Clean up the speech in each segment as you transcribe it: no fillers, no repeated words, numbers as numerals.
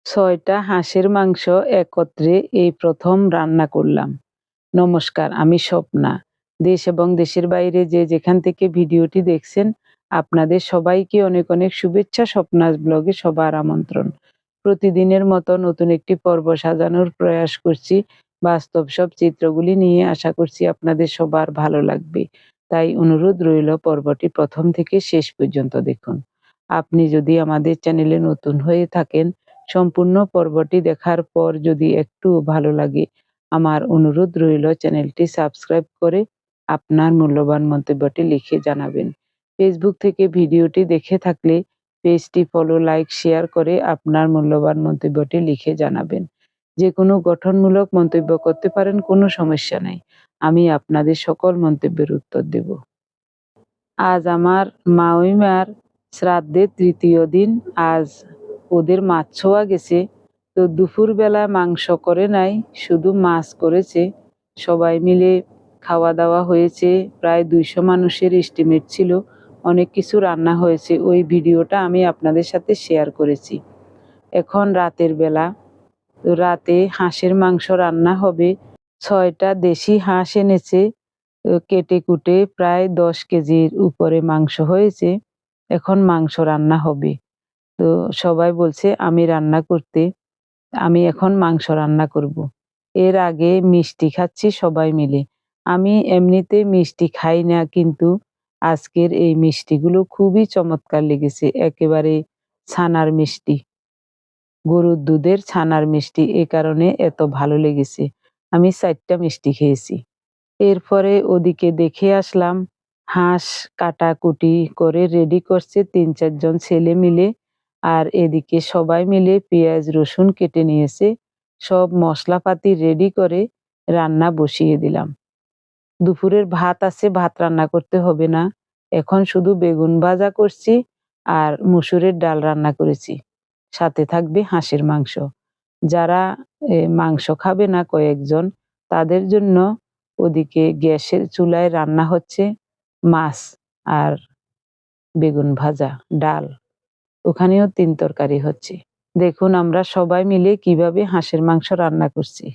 ৬টা হাঁসের মাংস একত্রে এই প্রথম রান্না করলাম। নমস্কার, আমি স্বপ্না। দেশ এবং দেশের বাইরে যে যেখান থেকে ভিডিওটি দেখছেন, আপনাদের সবাইকে অনেক অনেক শুভেচ্ছা। স্বপ্নাস ব্লগে সবার আমন্ত্রণ। প্রতিদিনের মতো নতুন একটি পর্ব সাজানোর প্রয়াস করছি। বাস্তব সব চিত্রগুলি নিয়ে আশা করছি আপনাদের সবার ভালো লাগবে। তাই অনুরোধ রইল পর্বটি প্রথম থেকে শেষ পর্যন্ত দেখুন। আপনি যদি আমাদের চ্যানেলে নতুন হয়ে থাকেন, সম্পূর্ণ পর্বটি দেখার পর যদি একটু ভালো লাগে, আমার অনুরোধ রইল চ্যানেলটি সাবস্ক্রাইব করে আপনার মূল্যবান মন্তব্যটি লিখে জানাবেন। ফেসবুক থেকে ভিডিওটি দেখে থাকলে পেজটি ফলো, লাইক, শেয়ার করে আপনার মূল্যবান মন্তব্যটি লিখে জানাবেন। যে কোনো গঠনমূলক মন্তব্য করতে পারেন, কোনো সমস্যা নাই। আমি আপনাদের সকল মন্তব্যের উত্তর দেব। আজ আমার মামিমার শ্রাদ্ধের তৃতীয় দিন। আজ ওদের মাছ ছোঁয়া গেছে, তো দুপুরবেলা মাংস করে নাই, শুধু মাছ করেছে। সবাই মিলে খাওয়া দাওয়া হয়েছে। প্রায় 200 মানুষের এস্টিমেট ছিল। অনেক কিছু রান্না হয়েছে, ওই ভিডিওটা আমি আপনাদের সাথে শেয়ার করেছি। এখন রাতের বেলা, তো রাতে হাঁসের মাংস রান্না হবে। 6টা দেশি হাঁস এনেছে, তো কেটে কুটে প্রায় 10 কেজির উপরে মাংস হয়েছে। এখন মাংস রান্না হবে। তো সবাই বলছে আমি রান্না করতে, আমি এখন মাংস রান্না করব। এর আগে মিষ্টি খাচ্ছি সবাই মিলে। আমি এমনিতে মিষ্টি খাই না, কিন্তু আজকের এই মিষ্টিগুলো খুবই চমৎকার লেগেছে। একেবারে ছানার মিষ্টি, গরুর দুধের ছানার মিষ্টি, এ কারণে এত ভালো লেগেছে। আমি 4টা মিষ্টি খেয়েছি। এরপরে ওদিকে দেখে আসলাম, হাঁস কাটাকুটি করে রেডি করছে 3-4 জন ছেলে মিলে। আর এদিকে সবাই মিলে পেঁয়াজ রসুন কেটে নিয়েছে। সব মশলাপাতি রেডি করে রান্না বসিয়ে দিলাম। দুপুরের ভাত আছে, ভাত রান্না করতে হবে না। এখন শুধু বেগুন ভাজা করছি আর মসুরের ডাল রান্না করেছি। সাথে থাকবে হাঁসের মাংস। যারা মাংস খাবে না কয়েকজন, তাদের জন্য ওদিকে গ্যাসের চুলায় রান্না হচ্ছে মাছ আর বেগুন ভাজা, ডাল। ওখানেও 3 তরকারি হচ্ছে। দেখুন আমরা সবাই মিলে কিভাবে হাঁসের মাংস রান্না করছি।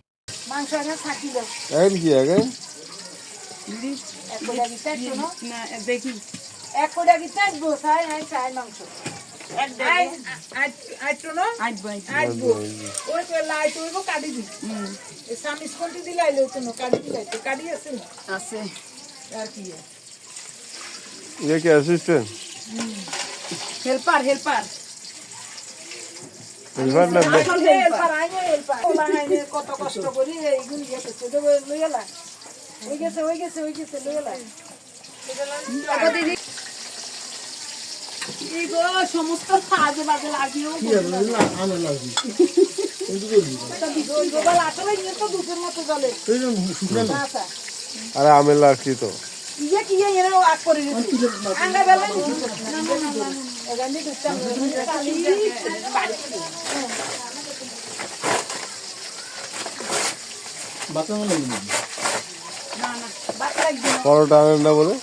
হেল্পার হেল্পার কত কষ্ট করি এইগুলি হয়ে গেছে হয়ে গেছে হয়ে গেছে সমস্ত কাজে বাজে লাগিয়েও দুধের মতো জলে আরে আমের লাগছি তো ইয়ে কি এরা আগ করে আঙ্গা বেলা পরোটা আনেন না বলে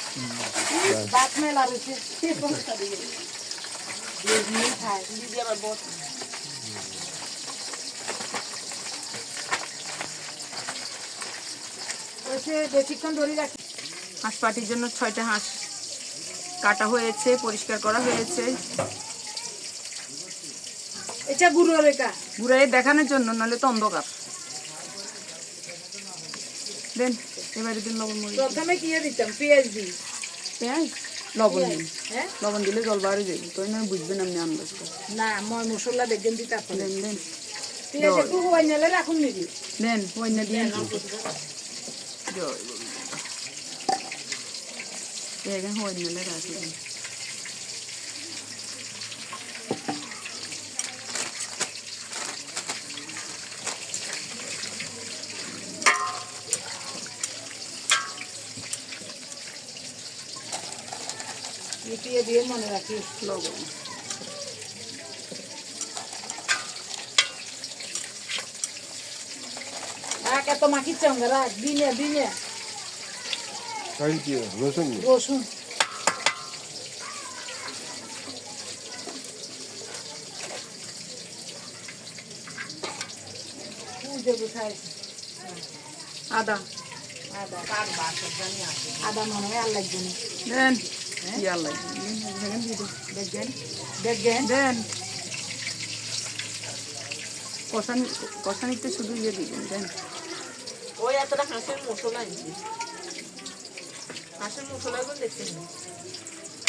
হাঁস পাটির জন্য 6টা হাঁস কাটা হয়েছে, পরিষ্কার করা হয়েছে। এটা ঘুরে দেখানোর জন্য, নাহলে তো অন্ধকার। দেন এবারে দিন লবণ মরিচ। প্রথমে কি দিতাম? পেঁয়াজ দিই, পেঁয়াজ লবণ দিন। লবণ দিলে জল বাড়ে যাবে, তো না বুঝবেন আপনি আন্দাজ করে। না মই মশলা দেখবেন দিতে আপনি দেন দেন পেঁয়াজ একটু হওয়াই নিলে রাখুন নিবি দেন ওইনা দিন। জয় বেগুন হয়ে নিলে রাখি দিন। মিটিয়ে দিয়ে মনে রাখি লবণ এত মাখি চাঙ্গা রাখ দিনে দিনে রসুন রসুন দেবো সাইজ আদা আদা আদা মনে হয় আর লাগবে না দেন কি আর লাগবে দেখবেন দেখবেন দেন কষানি কষানিতে শুধু ইয়ে দিবেন দেন ওই এতটা হাঁসের মশলা আনছি হাঁসের মশলাগুলো দেখছেন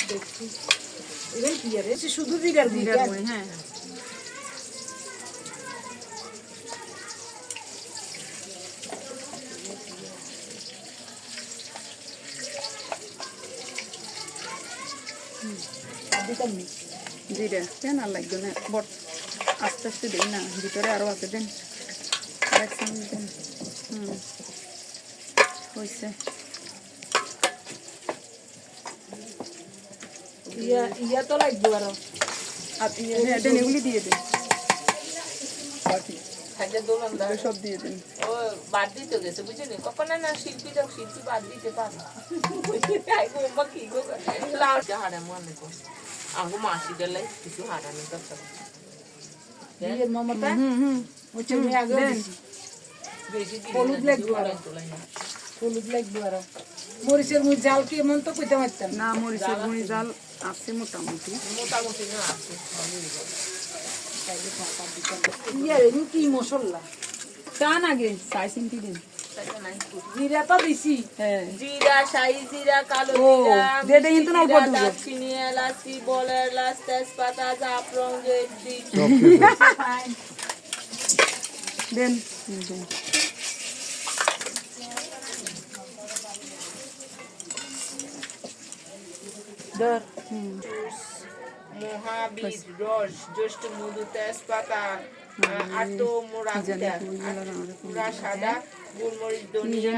দেখছি এবার কি আরে শুধু জিরার গুঁড়ি জিরার গুঁড়ি হ্যাঁ দিতাম নি জিরা দেন আর লাগবে না বট আস্তে আস্তে দেই না ভিতরে আরো আছে দেন আরেক চামচ দেন হয়েছে ইয়া তো লাগবে আরো আর হ্যাঁ দেন এগুলি দিয়ে দেন খাইতে দোকানদার এগুলো সব দিয়ে দেন ও বাদ দিতে গেছে বুঝলি কখন না শিল্পী বাদ দিতে পারে কি গো লাউ হারা মনে কর আমাকে মাসি গেলে কিছু হারানোর দরকার ইয়ের মমতা হচ্ছে আমি আগে বেশি হলুদ লাগবে আরো হলুদ লাগবে আরো মরিচের মুখ জাল কি এমন তো কইতে পারতাম না মরিচের গুঁড়ি জাল আছে মোটামুটি মোটামুটি না আছে ইয়া এমন কি মশলা টান আগে সাই চিনটি দিন জিরা তো দিছি হ্যাঁ জিরা শাহি জিরা কালো ও, জিরা দিয়ে দেই কিন্তু না অল্প দিব। দারচিনি এলাচি বলের এলাচ তেজপাতা জাফরং জয়ত্রী দেন ধর মহাবীর রস জ্যৈষ্ঠ মধু তেজপাতা আটো মোড়া পুরা সাদা গোলমরিচ ধনিয়া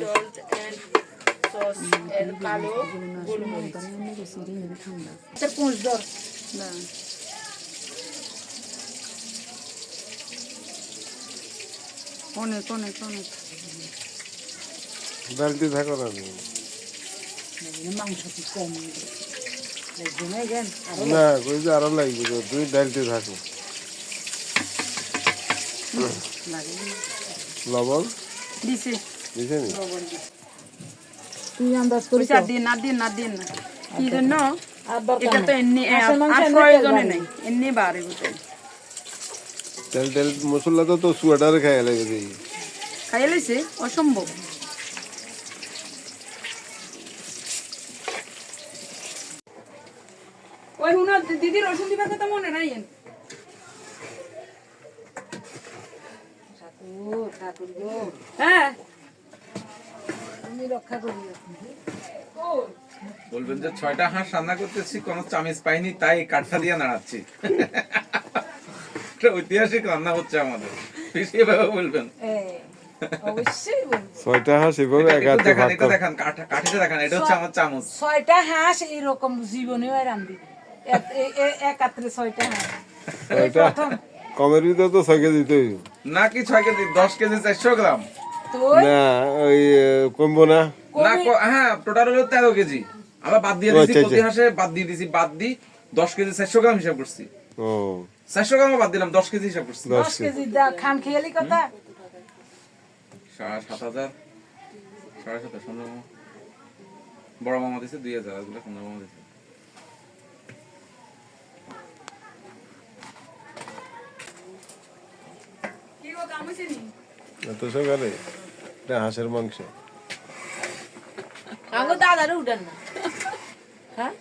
সল্ট এন্ড সস এর কালো গোলমরিচ তোর কোন ধর না অনেক অনেক অনেক ডালটি থাকো না মাংস কি কম লাগবে না গেন আরো না কই যে আরো লাগবে তো তুই ডালটি থাকো লাগে লবণ দিছি দিছে নি তুই আন্দাজ করিস আর দিন না দিন না দিন না কি জন্য আর দরকার এটা তো নেই। এমনি হাঁসের মাংস আর এমনি প্রয়োজনে তেল নেই এমনি বাড়ে বুঝে তেল তেল মশলা তো সুয়াটারে খাই লাগে দিই খাইয়ে লাইছে অসম্ভব ওই হুনা দিদি রসুন দিবার কথা মনে নাই ঠাকুর গো হ্যাঁ তুমি রক্ষা করিও বলবেন যে 6টা হাঁস রান্না করতেছি কোনো চামিচ পাইনি তাই কাঠটা দিয়ে নাড়াচ্ছি এটা ঐতিহাসিক রান্না হচ্ছে আমাদের বেশি এভাবে বলবেন অবশ্যই বলবো। 6টা হাঁস এভাবে এটা একাতে দেখান ভাগ এটা কর দেখান কাঠিতে দেখান এটা হচ্ছে আমার চামচ 6টা হাঁস এরকম জীবনে হয় রান্ধি একাত্রে 6টা হাঁস এই এটা প্রথম কমের ভিতর তো 6 কেজি দিতে হইব নাকি 6 কেজি 10 কেজি 400 গ্রাম তুই না ওই কমবো না না হ্যাঁ টোটাল হলো 13 কেজি আমরা বাদ দিয়ে দিয়েছি আচ্ছা, প্রতি হাঁসে বাদ দিয়ে দিয়েছি বাদ দি 10 কেজি 400 গ্রাম হিসাব করছি ও 400 গ্রাম বাদ দিলাম 10 কেজি হিসাব করছি 10 কেজি দা খান খেয়ালি কথা 7,000 7,500 সুন্দর মামা বড় মামা দিছে 2,000 এগুলো সুন্দর মামা দিছে কি গো কাম হইছে নি এত সকালে এটা হাঁসের মাংস আঙ্গো দাদারে উঠান না হ্যাঁ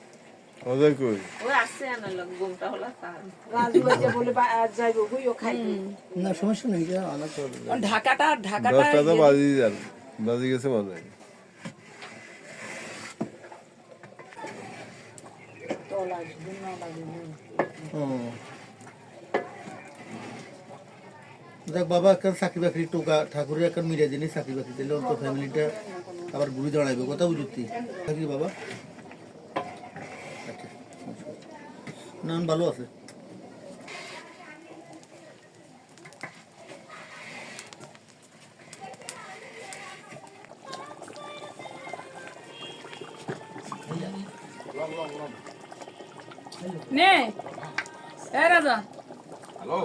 ওদের কই ওই আসছে আনা লোক ঘুমটা হলো তার রাজু ভাই যে বলে আজ যাইবো কইও খাইবো ঢাকাটা 10টা তো বাজি যান বাজি গেছে মনে হয় তল আসবে না লাগবে দেখ বাবা একটা চাকরি বাকরি টোকা ঠাকুরের একটা মিলে জিনিস চাকরি বাকরি দিলে অন্ত ফ্যামিলিটা আবার ঘুরে দাঁড়াইবে কথা বুঝতি থাকি বাবা আচ্ছা, না ভালো আছে নে এ রাজা হ্যালো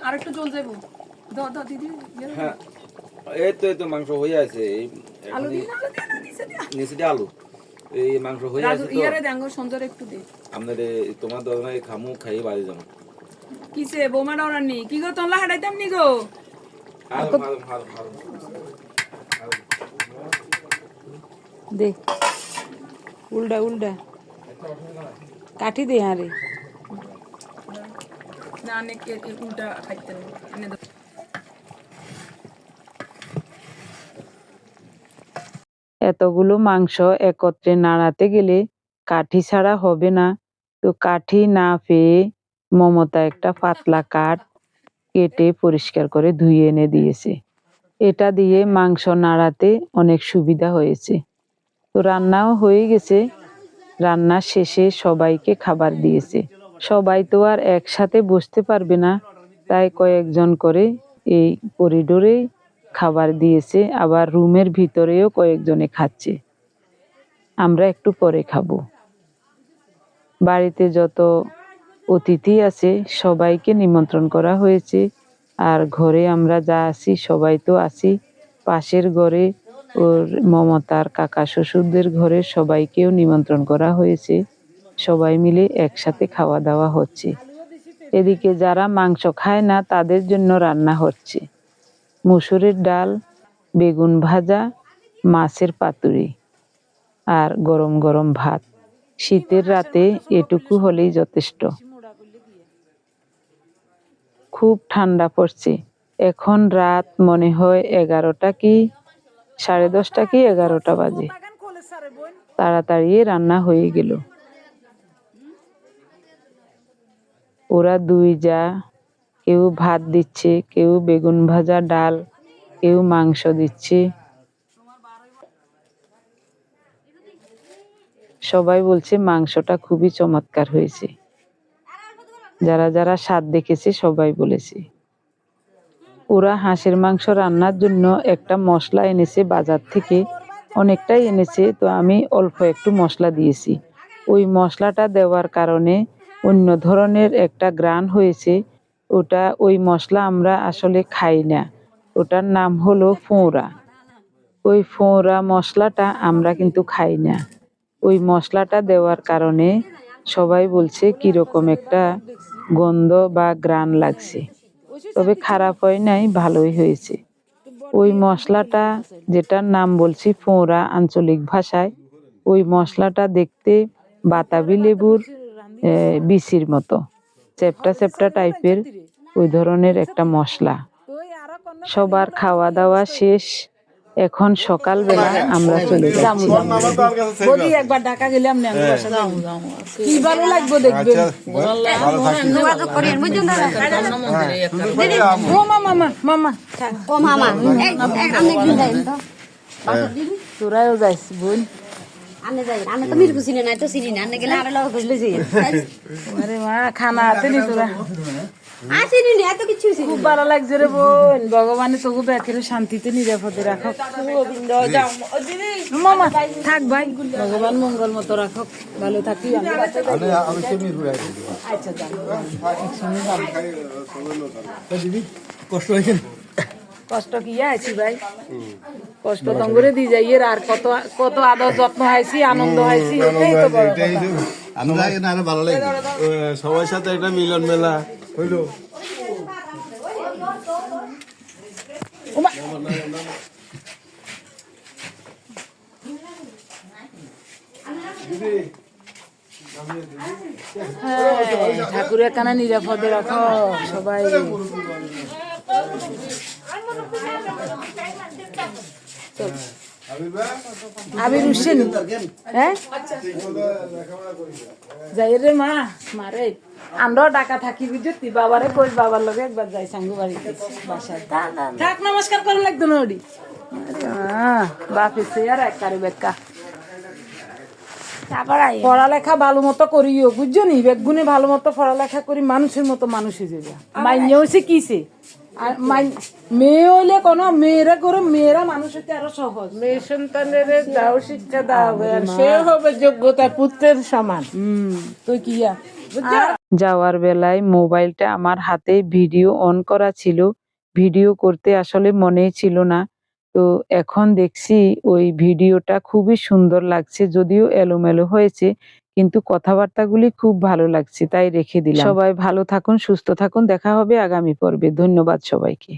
আর একটু জল যাইবো দাও দাও দিদি হ্যাঁ এই তো মাংস হয়ে আছে এই আলু এখনই দিন আলু দিন নিচে দিন নিচে দিয়ে আলু এই মাংস হয়ে আছে তো ইয়ারে দেঙ্গো সঞ্জয় একটু দে আপনার তোমার দোকানে খামু খাইয়ে বাড়ি যাবো কিসে বোমা ডাওরার নি কি গো তোলা হাঁটাইতাম নি গো দে উল্টা উল্টা কাটি দে হারে না অনেক উল্টা খাইতে এনে দাও এতগুলো মাংস একত্রে নাড়াতে গেলে কাঠি ছাড়া হবে না, তো কাঠি না পেয়ে মমতা একটা পাতলা কাঠ কেটে পরিষ্কার করে ধুয়ে এনে দিয়েছে। এটা দিয়ে মাংস নাড়াতে অনেক সুবিধা হয়েছে। তো রান্নাও হয়ে গেছে। রান্না শেষে সবাইকে খাবার দিয়েছে। সবাই তো আর একসাথে বসতে পারবে না, তাই কয়েকজন করে এই করিডোরে খাবার দিয়েছে, আবার রুমের ভিতরেও কয়েকজনে খাচ্ছে। আমরা একটু পরে খাবো। বাড়িতে যত অতিথি আছে সবাইকে নিমন্ত্রণ করা হয়েছে। আর ঘরে আমরা যা আছি সবাই তো আছি। পাশের ঘরে ওর মমতার কাকা শ্বশুরদের ঘরে সবাইকেও নিমন্ত্রণ করা হয়েছে। সবাই মিলে একসাথে খাওয়া দাওয়া হচ্ছে। এদিকে যারা মাংস খায় না তাদের জন্য রান্না হচ্ছে মসুরের ডাল, বেগুন ভাজা, মাছের পাতুরি আর গরম গরম ভাত। শীতের রাতে এটুকু হলেই যথেষ্ট। খুব ঠান্ডা পড়ছে। এখন রাত মনে হয় 11টা কি 10:30 কি 11টা বাজে। তাড়াতাড়ি রান্না হয়ে গেল। ওরা দুই যা, কেউ ভাত দিচ্ছে, কেউ বেগুন ভাজা, ডাল, কেউ মাংস দিচ্ছে। সবাই বলছে মাংসটা খুবই চমৎকার হয়েছে। যারা যারা স্বাদ দেখেছে সবাই বলেছে। ওরা হাঁসের মাংস রান্নার জন্য একটা মশলা এনেছে বাজার থেকে, অনেকটাই এনেছে, তো আমি অল্প একটু মশলা দিয়েছি। ওই মশলাটা দেওয়ার কারণে অন্য ধরনের একটা ঘ্রাণ হয়েছে। ওই মশলা আমরা আসলে খাই না, ওটার নাম হলো ফোঁড়া। ওই ফোঁড়া মশলাটা আমরা কিন্তু খাই না। ওই মশলাটা দেওয়ার কারণে সবাই বলছে কিরকম একটা গন্ধ বা ঘ্রাণ লাগছে, তবে খারাপ হয় নাই, ভালোই হয়েছে। ওই মশলাটা যেটার নাম বলছি ফোঁড়া আঞ্চলিক ভাষায়, ওই মশলাটা দেখতে বাতাবি লেবুর বিচির মতো, চ্যাপ্টা চ্যাপ্টা টাইপের, ওই ধরনের একটা মশলা। সবার খাওয়া দাওয়া শেষ। এখন সকালবেলা আমরা চলে যাচ্ছি। বলি একবার ঢাকা গেলাম না কি ভালো লাগবে দেখবেন। ও মামা মামা ও মামা তোরাও যাইস বোন। আনে যাই আনে তো মিরকু চিনে নাই তো চিনি না আনে গেলে আরে লগ বুঝলে যাই আরে মা খানা আছে নি তোরা? চিনি না এত কিছু চিনি খুব ভালো লাগছে রে বোন। ভগবানে তোকে বেঁচে শান্তিতে নিরাপদে রাখো। মামা থাক ভাই, ভগবান মঙ্গল মতো রাখো, ভালো থাকি। আচ্ছা কষ্ট হয়েছে? কষ্ট কি আছি ভাই, কষ্ট তঙ্গরে দিয়ে যাই। এর আর কত কত আদর যত্ন হয়েছি, আনন্দ হয়েছি, এটাই তো বড় কথা। ভালো লাগে সবার সাথে একটা মিলন মেলা হইলো। ঠাকুরের কানে নিরাপদে রাখো সবাই। আবির উঠছেন? হ্যাঁ যাই রে মা, মারে আমরাও ডাকা থাকি বুঝতি। বাবারে কই, বাবার লগে একবার যাই সাঙ্গু বাড়িতে বাসায়। থাক, নমস্কার করা লাগতো না ওডি। বাপ এসে আর এক কারে বেকা। পড়ালেখা ভালো মতো করিও বুঝছো নি, বেগুনে ভালো মতো পড়ালেখা করি মানুষের মতো মানুষ হয়ে যাবে। মাইনেও সে কিসে আর মেয়ে হইলে কোনো মেয়েরা করে, মেয়েরা মানুষ হতে আরো সহজ। মেয়ে সন্তানের দাও শিক্ষা দাও, সে হবে যোগ্যতা পুত্রের সমান। তুই কি যাওয়ার বেলায় মোবাইলটা আমার হাতে ভিডিও অন করা ছিল, ভিডিও করতে আসলে মনেই ছিল না। তো এখন দেখছি ওই ভিডিওটা খুবই সুন্দর লাগছে, যদিও এলোমেলো হয়েছে কিন্তু কথাবার্তাগুলি খুব ভালো লাগছে, তাই রেখে দিলাম। সবাই ভালো থাকুন, সুস্থ থাকুন, দেখা হবে আগামী পর্বে। ধন্যবাদ সবাইকে।